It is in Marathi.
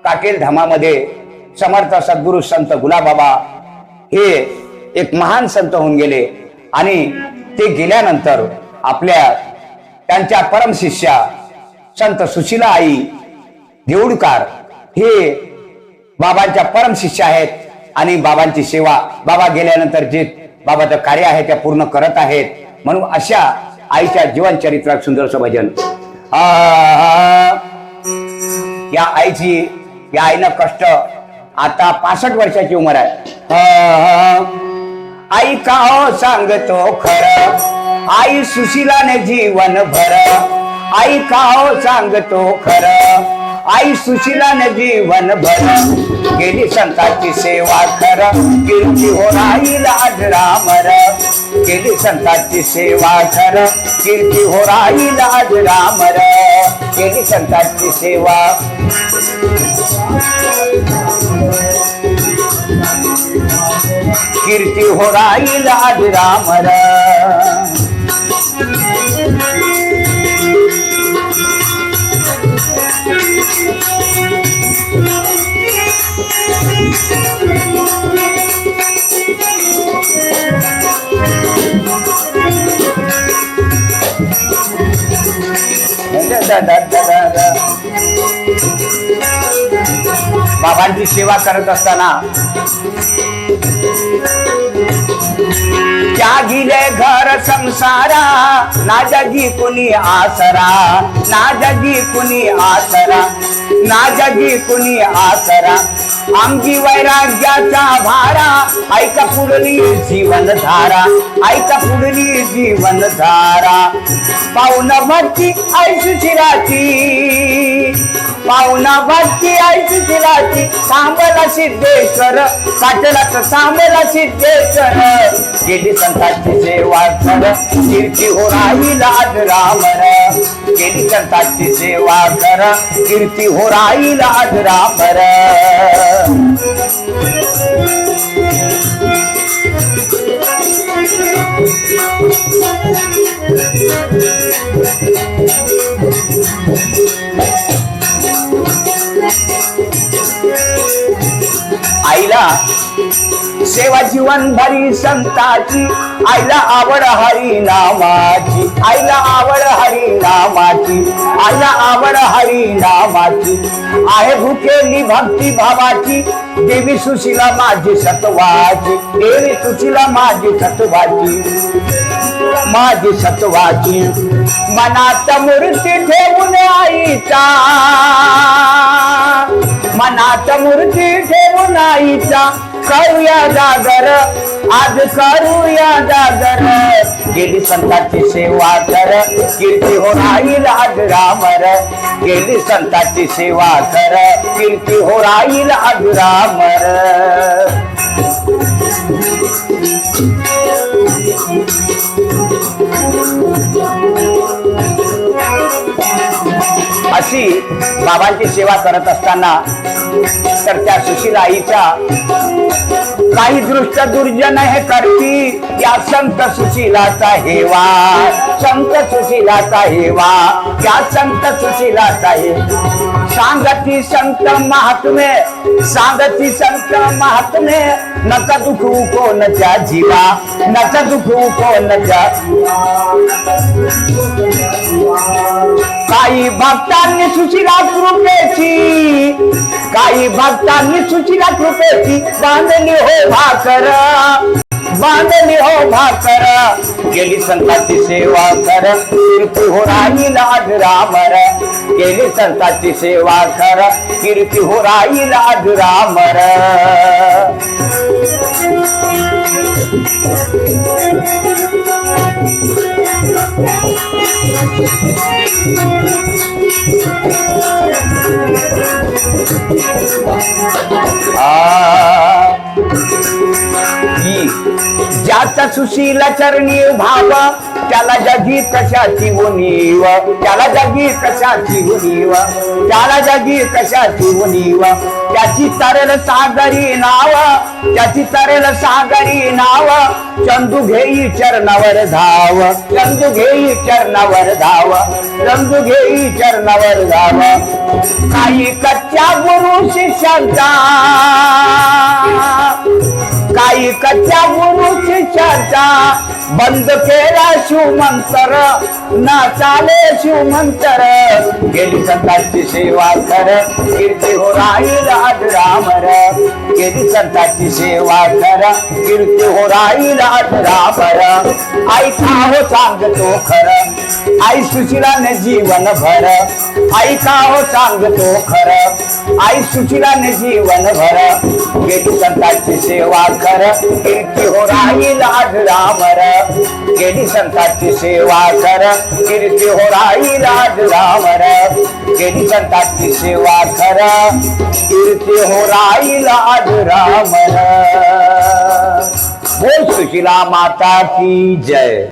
काटेल धामामध्ये समर्थ सद्गुरु संत गुलाबाबा हे एक महान संत होऊन गेले आणि ते गेल्यानंतर त्यांच्या परम शिष्या संत सुशीला आई देऊळकर हे बाबांच्या परम शिष्य आहेत आणि बाबांची सेवा बाबा गेल्यानंतर जे बाबाचं कार्य आहे ते पूर्ण करत आहेत. म्हणून अशा आईच्या जीवन चरित्रात सुंदरसं भजन. या आईनं कष्ट आता 65 वर्षाची उमर आहे. आई का सांगतो खरं आई सुशीलाने जीवन भर. आई का सांगतो खरं आई सुशीलाने जीवन भर. गेली संतांची सेवा खर कीर्ती हो राहील अजरामर. गेली संतांची सेवा खर कीर्ती हो राहील अजरामर. गेली संतांची सेवा कीर्ती हो राहील अजरामर. बाबांची सेवा करत असताना त्यागिले घर संसारा ना जगी कुणी आसरा. ना जगी कुणी आसरा ना जगी कुणी आसरा. आमची वैराग्याचा भारा ऐका पुढली जीवनधारा. ऐका पुढली जीवनधारा. पाहुणा भक्ती आई सुशिलाची पाहुणा भक्ती आई सुशिलाची. सांबला सिद्धेश्वर काटलाच सांबला सिद्धेश्वर. गेली संतांची सेवा कर कीर्ती हो राहील अजरामर. गेली संतांची सेवा कर कीर्ती हो राहील अजरामर. आईला सेवा जीवन भरी संताची. आईला आवड हरी नामाची. आईला आवड हरी नामाची. आईला आवड हरी नामाची. आहे भुकेली भक्ती भावाची. देवी सुशीला माझी सत्वाची. देवी सुशीला माझी सत्वाची. माझी सत्वाची. मनात मूर्ती ठेवून आईचा. मनात मूर्ती ठेवून आईचा. करूया जागर आज करूया जागर. गेली संतांची सेवा कर कीर्ती हो राहील अजरामर. गेली संतांची सेवा कर कीर्ती हो राहील अजरामर. अशी बाबांची सेवा करत असताना तर त्या सुशीला आईच्या काही दृष्ट दुर्जन हे करती. या संत सुशीलाचा हेवा. संत सुशीलाचा हेवा. या संत सुशीलाचा हे सांगती संत महात्मे. सांगती संत महात्मे. नका दुखू कोणच्या जीवा. नका दुखू कोणच्या. काही भक्तांनी सुशीला कृपेची. काही भक्तांनी सुशीला कृपेची बांधली हो भाकर. बांधली हो भाकर. गेली संतांची सेवा कर कीर्ती हो राहील अजरामर. गेली संतांची सेवा कर कीर्ती हो राहील अजरामर. आ ज्याचा सुशीला चरणी भाव त्याला जगी कशाची उणीव, त्याला जगी कशाची उणीव, त्याला जगी कशाची उणीव. त्याची तरल सागरी नाव, त्याची तरल सागरी नाव. चंदू घेई चरणावर धाव, चंदू घेई चरणावर धाव, चंदू घेई चरणावर धाव. काही कच्च्या गुरु शिष्यांचा, काही कच्च्या गुरु शिष्यांचा बंद केला शिवमंतर, ना चाले शिवमंतर. गेली संतांची सेवा कर, कीर्ती हो राहील आज रामर. गेली संतांची सेवा कर, कीर्ती हो राहील आज रामर. ऐका हो सांगतो खरं, आई सुशीलाने जीवन भर. ऐका हो सांगतो खरं, आई सुशीलाने जीवन भर. गेली संतांची सेवा कर, कीर्ती हो राहील आज रामर. गेली संतांची सेवा कर, कीर्ती हो राहील आज रामर. गेली संतांची सेवा कर, कीर्ती हो राहील आज रामर. बोल सुशीला माता की जय.